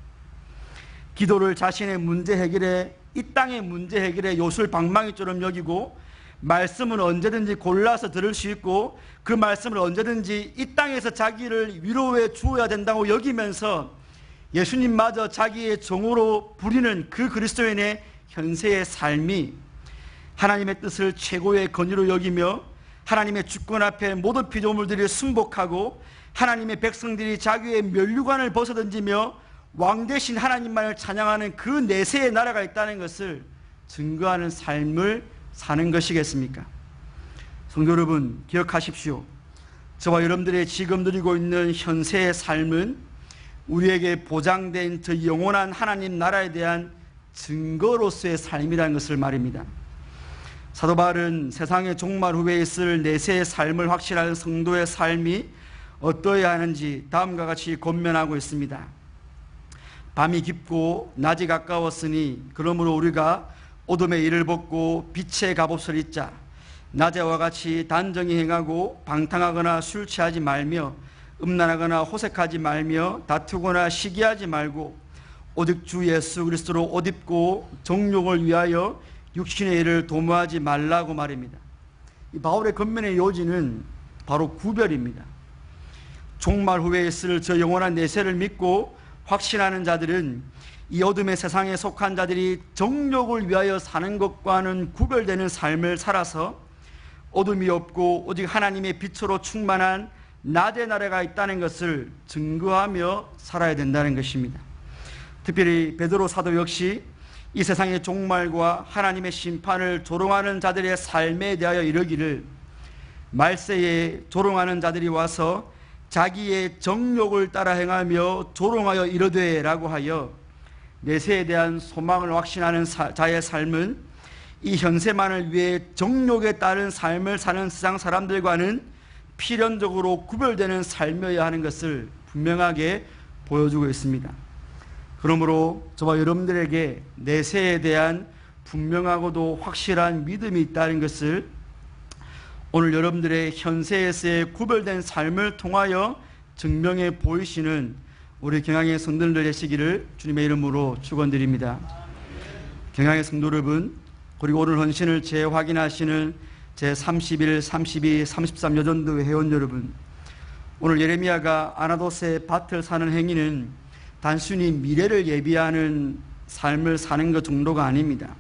기도를 자신의 문제 해결에 이 땅의 문제 해결의 요술 방망이처럼 여기고 말씀은 언제든지 골라서 들을 수 있고 그 말씀을 언제든지 이 땅에서 자기를 위로해 주어야 된다고 여기면서 예수님마저 자기의 종으로 부리는 그 그리스도인의 현세의 삶이 하나님의 뜻을 최고의 권위로 여기며 하나님의 주권 앞에 모든 피조물들이 순복하고 하나님의 백성들이 자기의 면류관을 벗어던지며 왕 대신 하나님만을 찬양하는 그 내세의 나라가 있다는 것을 증거하는 삶을 사는 것이겠습니까? 성도 여러분, 기억하십시오. 저와 여러분들의 지금 누리고 있는 현세의 삶은 우리에게 보장된 저 영원한 하나님 나라에 대한 증거로서의 삶이라는 것을 말입니다. 사도 바울은 세상의 종말 후에 있을 내세의 삶을 확신하는 성도의 삶이 어떠해야 하는지 다음과 같이 권면하고 있습니다. 밤이 깊고 낮이 가까웠으니 그러므로 우리가 어둠의 일을 벗고 빛의 갑옷을 입자. 낮에와 같이 단정히 행하고 방탕하거나 술 취하지 말며 음란하거나 호색하지 말며 다투거나 시기하지 말고 오직 주 예수 그리스도로 옷 입고 정욕을 위하여 육신의 일을 도모하지 말라고 말입니다. 이 바울의 권면의 요지는 바로 구별입니다. 종말 후에 있을 저 영원한 내세를 믿고 확신하는 자들은 이 어둠의 세상에 속한 자들이 정욕을 위하여 사는 것과는 구별되는 삶을 살아서 어둠이 없고 오직 하나님의 빛으로 충만한 낮의 나라가 있다는 것을 증거하며 살아야 된다는 것입니다. 특별히 베드로 사도 역시 이 세상의 종말과 하나님의 심판을 조롱하는 자들의 삶에 대하여 이르기를 말세에 조롱하는 자들이 와서 자기의 정욕을 따라 행하며 조롱하여 이르되 라고 하여 내세에 대한 소망을 확신하는 자의 삶은 이 현세만을 위해 정욕에 따른 삶을 사는 세상 사람들과는 필연적으로 구별되는 삶이어야 하는 것을 분명하게 보여주고 있습니다. 그러므로 저와 여러분들에게 내세에 대한 분명하고도 확실한 믿음이 있다는 것을 오늘 여러분들의 현세에서의 구별된 삶을 통하여 증명해 보이시는 우리 경향의 성도들 되시기를 주님의 이름으로 축원드립니다. 경향의 성도 여러분, 그리고 오늘 헌신을 재확인하시는 제31, 32, 33 여전도 회원 여러분, 오늘 예레미야가 아나도스의 밭을 사는 행위는 단순히 미래를 예비하는 삶을 사는 것 정도가 아닙니다.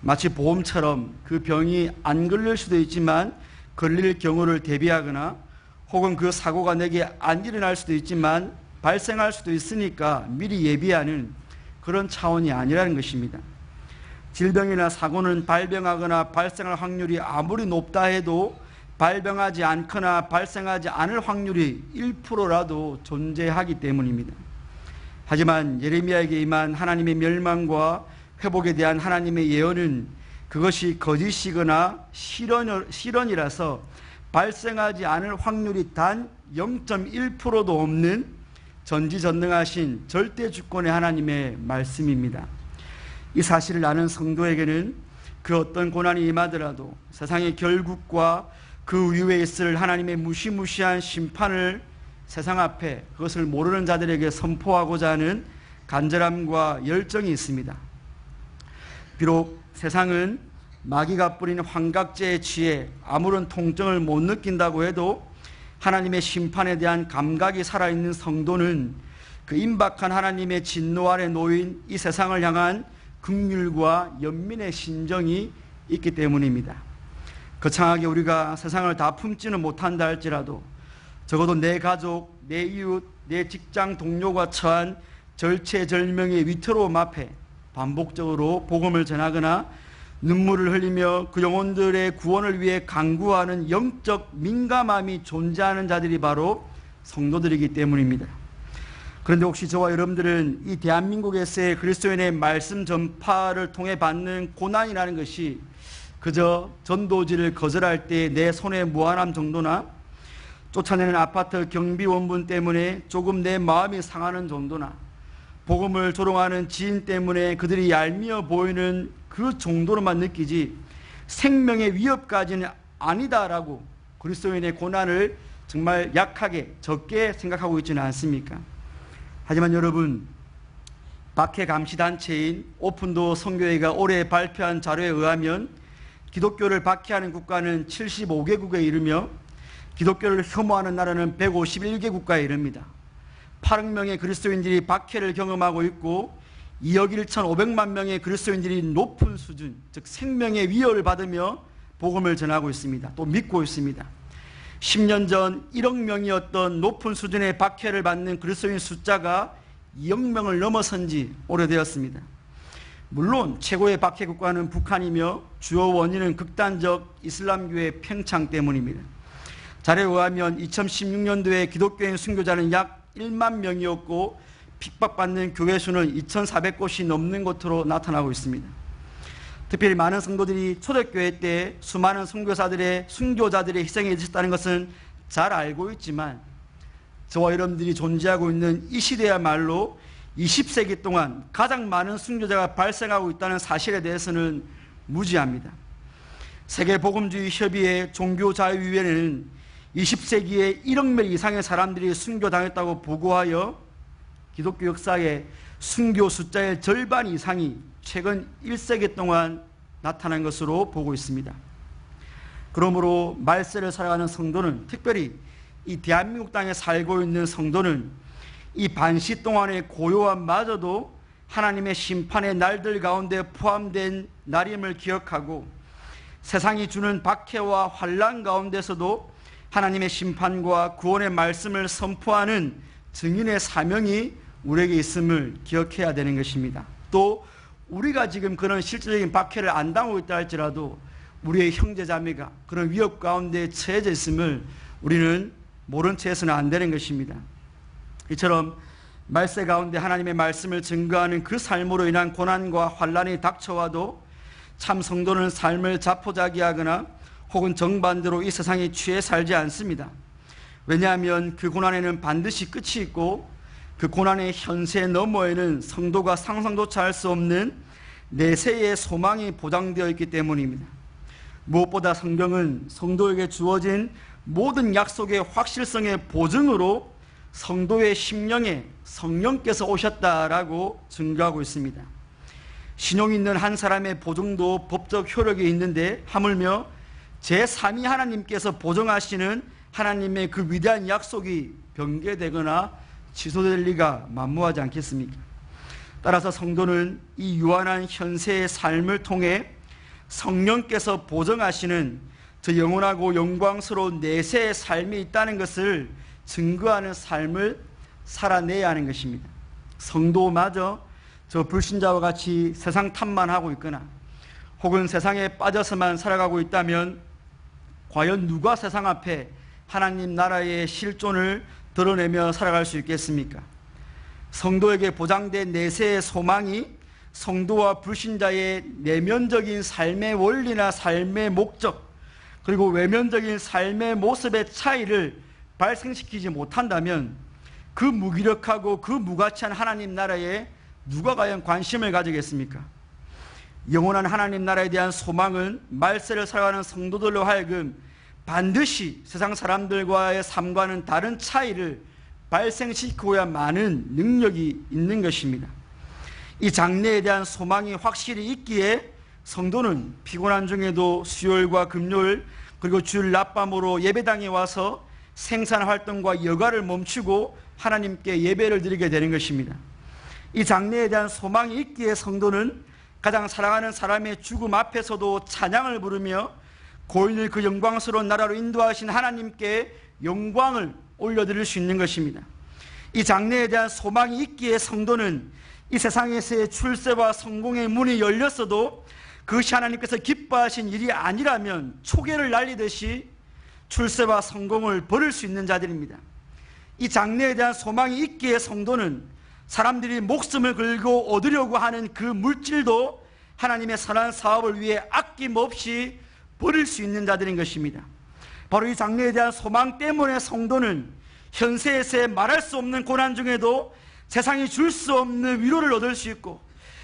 마치 보험처럼 그 병이 안 걸릴 수도 있지만 걸릴 경우를 대비하거나 혹은 그 사고가 내게 안 일어날 수도 있지만 발생할 수도 있으니까 미리 예비하는 그런 차원이 아니라는 것입니다. 질병이나 사고는 발병하거나 발생할 확률이 아무리 높다 해도 발병하지 않거나 발생하지 않을 확률이 1%라도 존재하기 때문입니다. 하지만 예레미야에게 임한 하나님의 멸망과 회복에 대한 하나님의 예언은 그것이 거짓이거나 실언이라서 발생하지 않을 확률이 단 0.1%도 없는 전지전능하신 절대 주권의 하나님의 말씀입니다. 이 사실을 아는 성도에게는 그 어떤 고난이 임하더라도 세상의 결국과 그 이후에 있을 하나님의 무시무시한 심판을 세상 앞에 그것을 모르는 자들에게 선포하고자 하는 간절함과 열정이 있습니다. 비록 세상은 마귀가 뿌리는 환각제에 취해 아무런 통증을 못 느낀다고 해도 하나님의 심판에 대한 감각이 살아있는 성도는 그 임박한 하나님의 진노 아래 놓인 이 세상을 향한 긍휼과 연민의 심정이 있기 때문입니다. 거창하게 우리가 세상을 다 품지는 못한다 할지라도 적어도 내 가족, 내 이웃, 내 직장 동료가 처한 절체절명의 위태로움 앞에 반복적으로 복음을 전하거나 눈물을 흘리며 그 영혼들의 구원을 위해 간구하는 영적 민감함이 존재하는 자들이 바로 성도들이기 때문입니다. 그런데 혹시 저와 여러분들은 이 대한민국에서의 그리스도인의 말씀 전파를 통해 받는 고난이라는 것이 그저 전도지를 거절할 때 내 손에 무한함 정도나 쫓아내는 아파트 경비원분 때문에 조금 내 마음이 상하는 정도나 복음을 조롱하는 지인 때문에 그들이 얄미워 보이는 그 정도로만 느끼지 생명의 위협까지는 아니다라고 그리스도인의 고난을 정말 약하게 적게 생각하고 있지는 않습니까? 하지만 여러분, 박해 감시단체인 오픈도어 선교회가 올해 발표한 자료에 의하면 기독교를 박해하는 국가는 75개국에 이르며 기독교를 혐오하는 나라는 151개국가에 이릅니다. 8억 명의 그리스도인들이 박해를 경험하고 있고 2억 1,500만 명의 그리스도인들이 높은 수준, 즉 생명의 위협을 받으며 복음을 전하고 있습니다. 또 믿고 있습니다. 10년 전 1억 명이었던 높은 수준의 박해를 받는 그리스도인 숫자가 2억 명을 넘어선 지 오래되었습니다. 물론 최고의 박해 국가는 북한이며 주요 원인은 극단적 이슬람교의 팽창 때문입니다. 자료에 의하면 2016년도에 기독교인 순교자는 약 1만 명이었고 핍박받는 교회 수는 2,400곳이 넘는 것으로 나타나고 있습니다. 특별히 많은 성도들이 초대교회 때 수많은 순교자들의 희생이 있었다는 것은 잘 알고 있지만 저와 여러분들이 존재하고 있는 이 시대야말로 20세기 동안 가장 많은 순교자가 발생하고 있다는 사실에 대해서는 무지합니다. 세계복음주의 협의회 종교자유위원회는 20세기에 1억 명 이상의 사람들이 순교당했다고 보고하여 기독교 역사의 순교 숫자의 절반 이상이 최근 1세기 동안 나타난 것으로 보고 있습니다. 그러므로 말세를 살아가는 성도는, 특별히 이 대한민국 땅에 살고 있는 성도는 이 반시 동안의 고요함마저도 하나님의 심판의 날들 가운데 포함된 날임을 기억하고 세상이 주는 박해와 환난 가운데서도 하나님의 심판과 구원의 말씀을 선포하는 증인의 사명이 우리에게 있음을 기억해야 되는 것입니다. 또 우리가 지금 그런 실질적인 박해를 안 당하고 있다 할지라도 우리의 형제자매가 그런 위협 가운데 처해져 있음을 우리는 모른 채 해서는 안 되는 것입니다. 이처럼 말세 가운데 하나님의 말씀을 증거하는 그 삶으로 인한 고난과 환난이 닥쳐와도 참 성도는 삶을 자포자기하거나 혹은 정반대로 이 세상에 취해 살지 않습니다. 왜냐하면 그 고난에는 반드시 끝이 있고 그 고난의 현세 너머에는 성도가 상상조차 할 수 없는 내세의 소망이 보장되어 있기 때문입니다. 무엇보다 성경은 성도에게 주어진 모든 약속의 확실성의 보증으로 성도의 심령에 성령께서 오셨다라고 증거하고 있습니다. 신용 있는 한 사람의 보증도 법적 효력이 있는데 하물며 제3위 하나님께서 보증하시는 하나님의 그 위대한 약속이 변개되거나 취소될 리가 만무하지 않겠습니까? 따라서 성도는 이 유한한 현세의 삶을 통해 성령께서 보증하시는 저 영원하고 영광스러운 내세의 삶이 있다는 것을 증거하는 삶을 살아내야 하는 것입니다. 성도마저 저 불신자와 같이 세상 탓만 하고 있거나 혹은 세상에 빠져서만 살아가고 있다면 과연 누가 세상 앞에 하나님 나라의 실존을 드러내며 살아갈 수 있겠습니까? 성도에게 보장된 내세의 소망이 성도와 불신자의 내면적인 삶의 원리나 삶의 목적 그리고 외면적인 삶의 모습의 차이를 발생시키지 못한다면 그 무기력하고 그 무가치한 하나님 나라에 누가 과연 관심을 가지겠습니까? 영원한 하나님 나라에 대한 소망은 말세를 살아가는 성도들로 하여금 반드시 세상 사람들과의 삶과는 다른 차이를 발생시키고야 많은 능력이 있는 것입니다. 이 장래에 대한 소망이 확실히 있기에 성도는 피곤한 중에도 수요일과 금요일 그리고 주일 낮밤으로 예배당에 와서 생산활동과 여가를 멈추고 하나님께 예배를 드리게 되는 것입니다. 이 장래에 대한 소망이 있기에 성도는 가장 사랑하는 사람의 죽음 앞에서도 찬양을 부르며 고인을 그 영광스러운 나라로 인도하신 하나님께 영광을 올려드릴 수 있는 것입니다. 이 장래에 대한 소망이 있기에 성도는 이 세상에서의 출세와 성공의 문이 열렸어도 그것이 하나님께서 기뻐하신 일이 아니라면 초계를 날리듯이 출세와 성공을 버릴 수 있는 자들입니다. 이 장래에 대한 소망이 있기에 성도는 사람들이 목숨을 걸고 얻으려고 하는 그 물질도 하나님의 선한 사업을 위해 아낌없이 버릴 수 있는 자들인 것입니다. 바로 이 장래에 대한 소망 때문에 성도는 현세에서의 말할 수 없는 고난 중에도 세상이 줄 수 없는 위로를 얻을 수 있고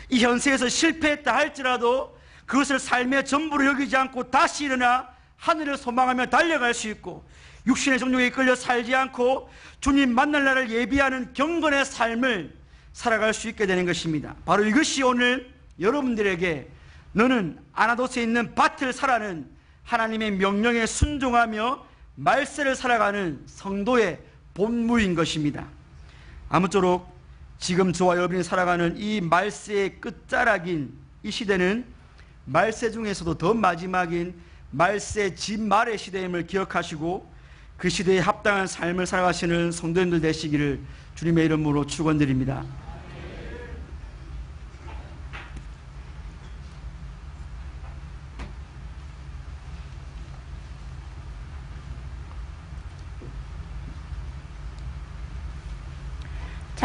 이 현세에서 실패했다 할지라도 그것을 삶의 전부로 여기지 않고 다시 일어나 하늘을 소망하며 달려갈 수 있고 육신의 정욕에 이끌려 살지 않고 주님 만날 날을 예비하는 경건의 삶을 살아갈 수 있게 되는 것입니다. 바로 이것이 오늘 여러분들에게 너는 아나도스에 있는 밭을 사라는 하나님의 명령에 순종하며 말세를 살아가는 성도의 본무인 것입니다. 아무쪼록 지금 저와 여러분이 살아가는 이 말세의 끝자락인 이 시대는 말세 중에서도 더 마지막인 말세 진말의 시대임을 기억하시고 그 시대에 합당한 삶을 살아가시는 성도님들 되시기를 주님의 이름으로 축원드립니다.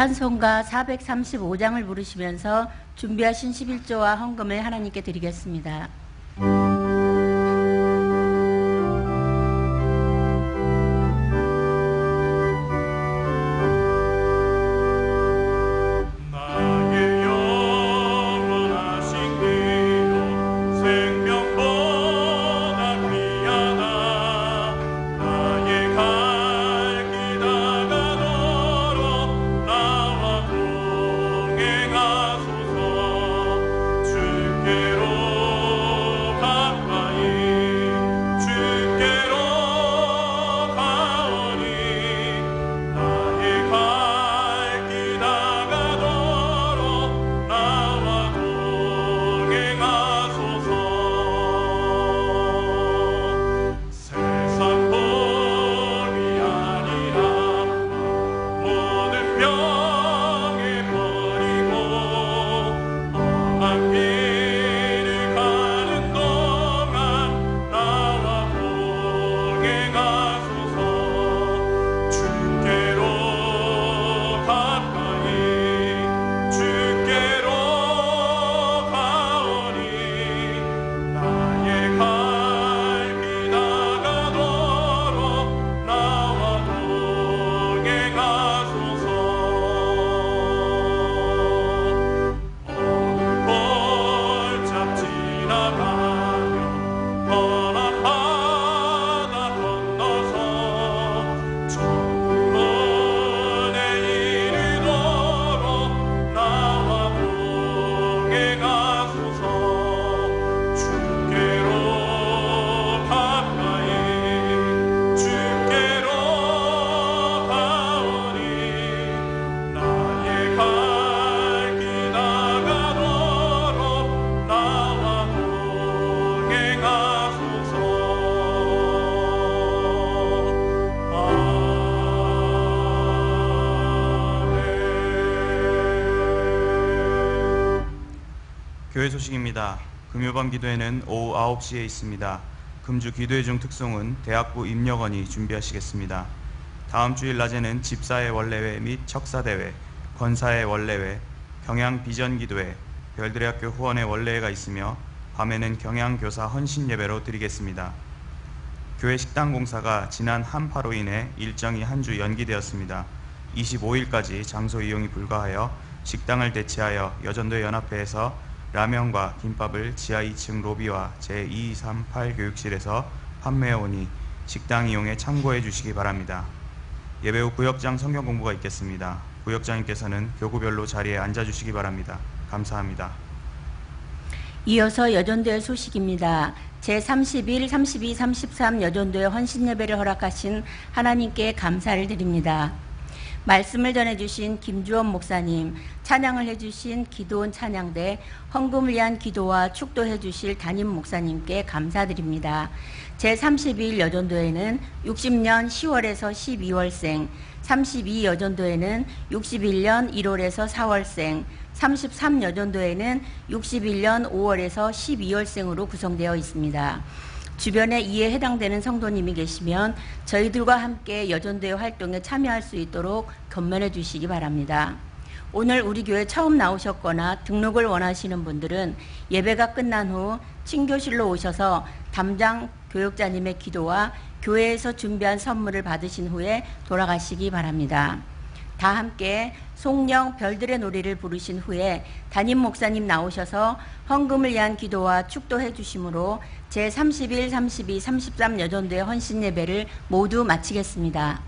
찬송가 435장을 부르시면서 준비하신 11조와 헌금을 하나님께 드리겠습니다. 주께로 교회 소식입니다. 금요밤 기도회는 오후 9시에 있습니다. 금주 기도회 중 특송은 대학부 임력원이 준비하시겠습니다. 다음 주일 낮에는 집사의 원례회 및 척사대회, 권사의 원례회, 경양 비전기도회, 별들의 학교 후원의 원례회가 있으며 밤에는 경양교사 헌신예배로 드리겠습니다. 교회 식당공사가 지난 한파로 인해 일정이 한 주 연기되었습니다. 25일까지 장소 이용이 불가하여 식당을 대체하여 여전도회 연합회에서 라면과 김밥을 지하 2층 로비와 제238 교육실에서 판매해오니 식당 이용에 참고해 주시기 바랍니다. 예배 후 구역장 성경 공부가 있겠습니다. 구역장님께서는 교구별로 자리에 앉아주시기 바랍니다. 감사합니다. 이어서 여전도회 소식입니다. 제31, 32, 33 여전도회 헌신예배를 허락하신 하나님께 감사를 드립니다. 말씀을 전해주신 김주원 목사님, 찬양을 해주신 기도원 찬양대, 헌금을 위한 기도와 축도해 주실 담임 목사님께 감사드립니다. 제31 여전도회는 60년 10월에서 12월생, 32 여전도회는 61년 1월에서 4월생, 33 여전도회는 61년 5월에서 12월생으로 구성되어 있습니다. 주변에 이에 해당되는 성도님이 계시면 저희들과 함께 여전도회 활동에 참여할 수 있도록 권면해 주시기 바랍니다. 오늘 우리 교회 처음 나오셨거나 등록을 원하시는 분들은 예배가 끝난 후 친교실로 오셔서 담당 교육자님의 기도와 교회에서 준비한 선물을 받으신 후에 돌아가시기 바랍니다. 다 함께 송령 별들의 노래를 부르신 후에 담임 목사님 나오셔서 헌금을 위한 기도와 축도해 주심으로 제31, 32, 33 여전도회 헌신 예배를 모두 마치겠습니다.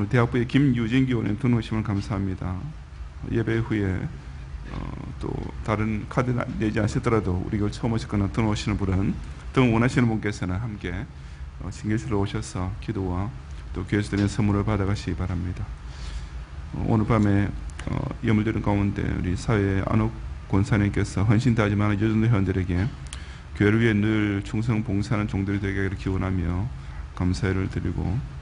대학부의 김유진기 의원님 등록하심을 감사합니다. 예배 후에 또 다른 카드 내지 않으시더라도 우리 교회 처음 오셨거나 등록하시는 분은 등 원하시는 분께서는 함께 신교실로 오셔서 기도와 또 교회에서 드리는 선물을 받아가시기 바랍니다. 오늘 밤에 예물드린 가운데 우리 사회의 안옥 권사님께서 헌신 다하지만 여전도 회원들에게 교회를 위해 늘 충성 봉사하는 종들이 되게 기원하며 감사를 드리고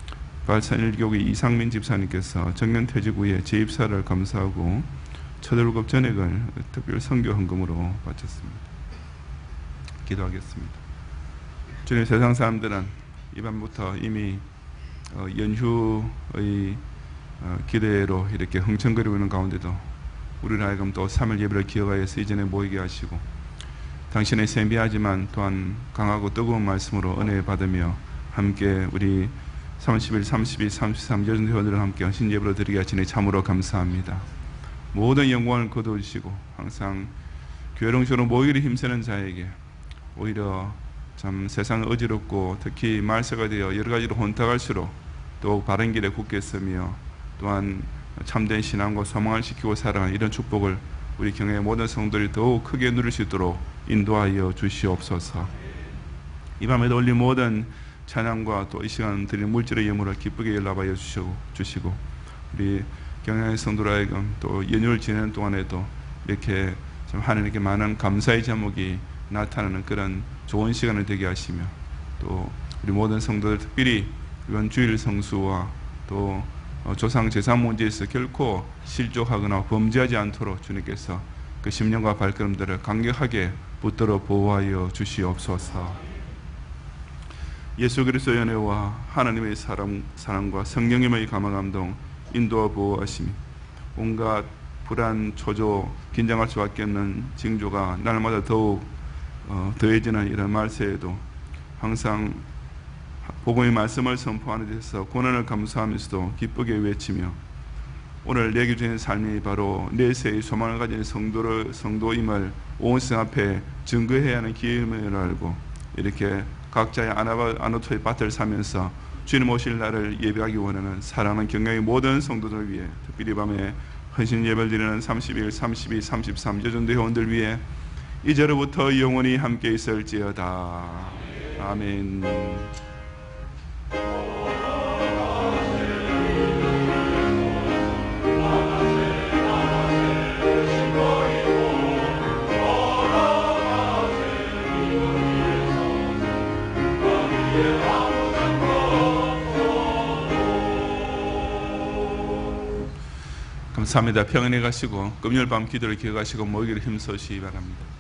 발산일교회 이상민 집사님께서 정년퇴직 후에 재입사를 감사하고 첫 월급 전액을 특별 선교 헌금으로 바쳤습니다. 기도하겠습니다. 주님, 세상 사람들은 이 밤부터 이미 연휴의 기대로 이렇게 흥청거리고 있는 가운데도 우리 하여금 또 3일 예배를 기억하여서 이전에 모이게 하시고 당신의 세미하지만 또한 강하고 뜨거운 말씀으로 은혜 받으며 함께 우리 30일, 32, 33 여전 회원들을 함께 헌신 예배로 드리게 하시니 참으로 감사합니다. 모든 영광을 거두시고 항상 교회롱식으로 모이기를 힘쓰는 자에게 오히려 참 세상 어지럽고 특히 말세가 되어 여러 가지로 혼탁할수록 또 바른 길에 굳게 서며 또한 참된 신앙과 소망을 지키고 살아가는 이런 축복을 우리 경외의 모든 성도들이 더욱 크게 누릴 수 있도록 인도하여 주시옵소서. 이 밤에도 올린 모든 찬양과 또 이 시간 드린 물질의 예물을 기쁘게 연락하여 주시고 우리 경외의 성도들 하여금 또 연휴를 지내는 동안에도 이렇게 좀 하나님께 많은 감사의 제목이 나타나는 그런 좋은 시간을 되게 하시며 또 우리 모든 성도들 특별히 이번 주일 성수와 또 조상 제사 문제에서 결코 실족하거나 범죄하지 않도록 주님께서 그 심령과 발걸음들을 강력하게 붙들어 보호하여 주시옵소서. 예수 그리스도의 은혜와 하나님의 사랑과 성령님의 감화감동 인도와 보호하심이 온갖 불안, 초조, 긴장할 수밖에 없는 징조가 날마다 더욱 더해지는 이런 말세에도 항상 복음의 말씀을 선포하는 데서 고난을 감수하면서도 기쁘게 외치며 오늘 내게 주신 삶이 바로 내세의 소망을 가진 성도임을 온 세상 앞에 증거해야 하는 기회임을 알고 이렇게 각자의 아노토의 밭을 사면서 주님 오실 날을 예배하기 원하는 사랑하는 경외의 모든 성도들 위해 특별히 밤에 헌신 예배를 드리는 31, 32, 33 여전도 회원들 위해 이제로부터 영원히 함께 있을지어다. 아멘. 감사합니다. 평안히 가시고 금요일 밤 기도를 기억하시고 모이기를 힘쓰시기 바랍니다.